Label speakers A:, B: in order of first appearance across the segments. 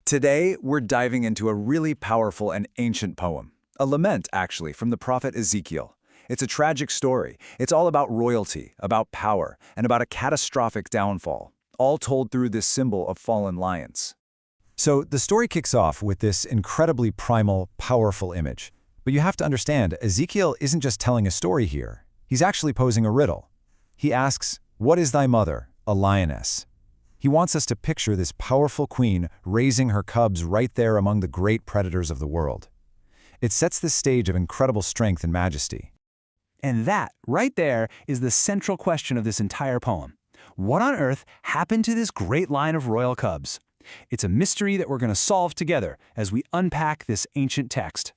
A: Today, we're diving into a really powerful and ancient poem. A lament, actually, from the prophet Ezekiel. It's a tragic story. It's all about royalty, about power, and about a catastrophic downfall, all told through this symbol of fallen lions.
B: So the story kicks off with this incredibly primal, powerful image. But you have to understand, Ezekiel isn't just telling a story here. He's actually posing a riddle. He asks, "What is thy mother, a lioness?" He wants us to picture this powerful queen raising her cubs right there among the great predators of the world. It sets this stage of incredible strength and majesty.
C: And that, right there, is the central question of this entire poem. What on earth happened to this great line of royal cubs? It's a mystery that we're going to solve together as we unpack this ancient text.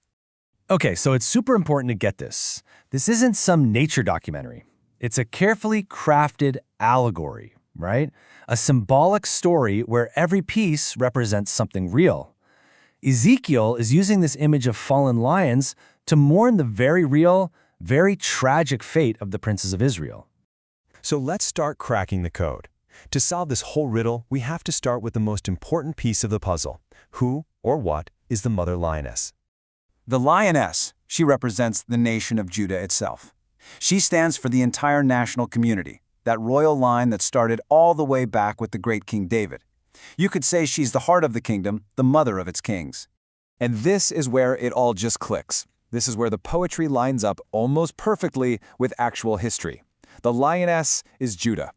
C: Okay, so it's super important to get this. This isn't some nature documentary. It's a carefully crafted allegory, right? A symbolic story where every piece represents something real. Ezekiel is using this image of fallen lions to mourn the very real, very tragic fate of the princes of Israel.
D: So let's start cracking the code. To solve this whole riddle, we have to start with the most important piece of the puzzle. Who, or what, is the mother lioness?
A: The lioness, she represents the nation of Judah itself. She stands for the entire national community, that royal line that started all the way back with the great King David. You could say she's the heart of the kingdom, the mother of its kings. And this is where it all just clicks. This is where the poetry lines up almost perfectly with actual history. The lioness is Judah.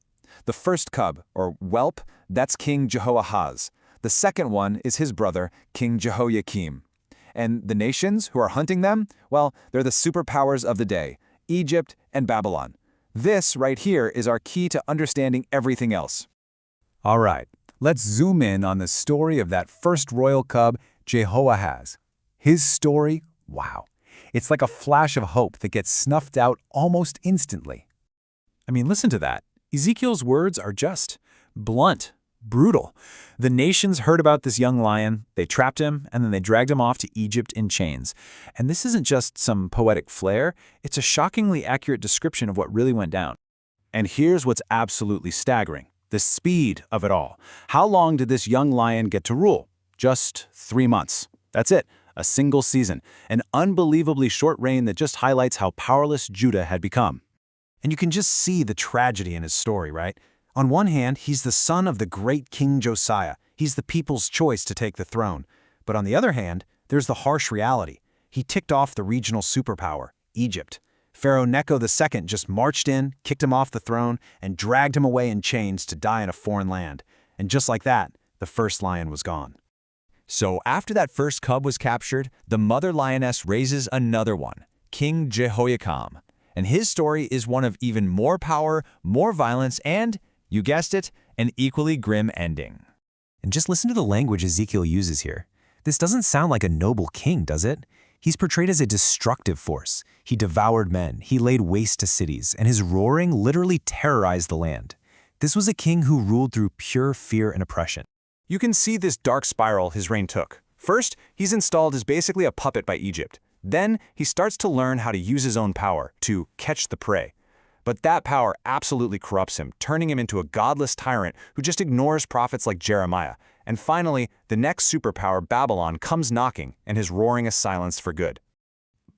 A: The first cub, or whelp, that's King Jehoahaz. The second one is his brother, King Jehoiakim. And the nations who are hunting them, well, they're the superpowers of the day, Egypt and Babylon. This right here is our key to understanding everything else.
B: All right, let's zoom in on the story of that first royal cub, Jehoahaz. His story, wow. It's like a flash of hope that gets snuffed out almost instantly.
C: I mean, listen to that. Ezekiel's words are just blunt, brutal. The nations heard about this young lion, they trapped him, and then they dragged him off to Egypt in chains. And this isn't just some poetic flair, it's a shockingly accurate description of what really went down. And here's what's absolutely staggering, the speed of it all. How long did this young lion get to rule? Just 3 months. That's it, a single season, an unbelievably short reign that just highlights how powerless Judah had become. And you can just see the tragedy in his story, right? On one hand, he's the son of the great King Josiah. He's the people's choice to take the throne. But on the other hand, there's the harsh reality. He ticked off the regional superpower, Egypt. Pharaoh Necho II just marched in, kicked him off the throne, and dragged him away in chains to die in a foreign land. And just like that, the first lion was gone.
D: So after that first cub was captured, the mother lioness raises another one, King Jehoiakim. And his story is one of even more power, more violence, and, you guessed it, an equally grim ending.
B: And just listen to the language Ezekiel uses here. This doesn't sound like a noble king, does it? He's portrayed as a destructive force. He devoured men, he laid waste to cities, and his roaring literally terrorized the land. This was a king who ruled through pure fear and oppression.
C: You can see this dark spiral his reign took. First, he's installed as basically a puppet by Egypt. Then, he starts to learn how to use his own power to catch the prey. But that power absolutely corrupts him, turning him into a godless tyrant who just ignores prophets like Jeremiah. And finally, the next superpower, Babylon, comes knocking, and his roaring is silenced for good.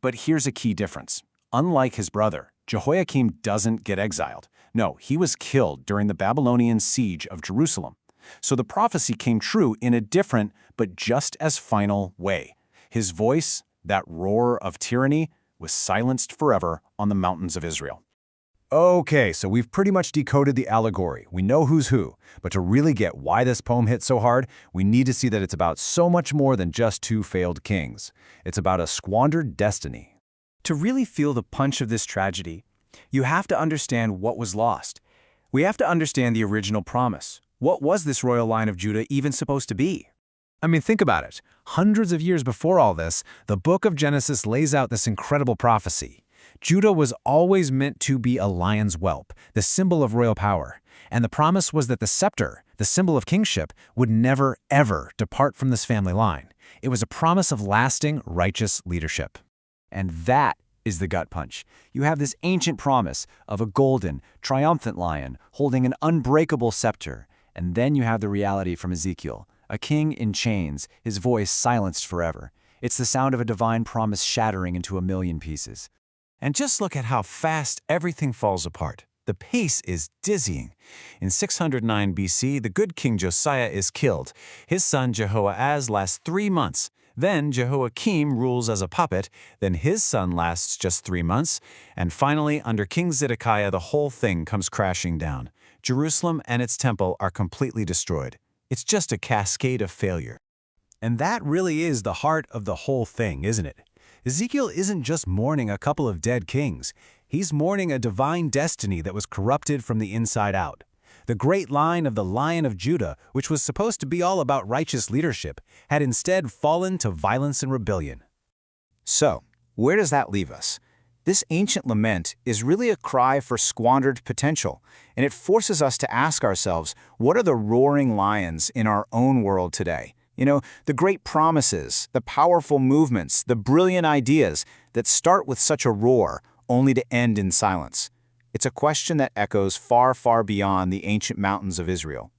C: But here's a key difference. Unlike his brother, Jehoiakim doesn't get exiled. No, he was killed during the Babylonian siege of Jerusalem. So the prophecy came true in a different, but just as final way. His voice, that roar of tyranny, was silenced forever on the mountains of Israel.
B: Okay, so we've pretty much decoded the allegory. We know who's who. But to really get why this poem hit so hard, we need to see that it's about so much more than just two failed kings. It's about a squandered destiny.
C: To really feel the punch of this tragedy, you have to understand what was lost. We have to understand the original promise. What was this royal line of Judah even supposed to be? I mean, think about it. Hundreds of years before all this, the book of Genesis lays out this incredible prophecy. Judah was always meant to be a lion's whelp, the symbol of royal power. And the promise was that the scepter, the symbol of kingship, would never, ever depart from this family line. It was a promise of lasting, righteous leadership. And that is the gut punch. You have this ancient promise of a golden, triumphant lion holding an unbreakable scepter. And then you have the reality from Ezekiel,
A: A king in chains, his voice silenced forever. It's the sound of a divine promise shattering into a million pieces.
C: And just look at how fast everything falls apart. The pace is dizzying. In 609 BC, the good King Josiah is killed. His son Jehoahaz lasts 3 months. Then Jehoiakim rules as a puppet. Then his son lasts just 3 months. And finally, under King Zedekiah, the whole thing comes crashing down. Jerusalem and its temple are completely destroyed. It's just a cascade of failure.
A: And that really is the heart of the whole thing, isn't it? Ezekiel isn't just mourning a couple of dead kings. He's mourning a divine destiny that was corrupted from the inside out. The great line of the Lion of Judah, which was supposed to be all about righteous leadership, had instead fallen to violence and rebellion. So, where does that leave us? This ancient lament is really a cry for squandered potential, and it forces us to ask ourselves, what are the roaring lions in our own world today? You know, the great promises, the powerful movements, the brilliant ideas that start with such a roar, only to end in silence. It's a question that echoes far, far beyond the ancient mountains of Israel.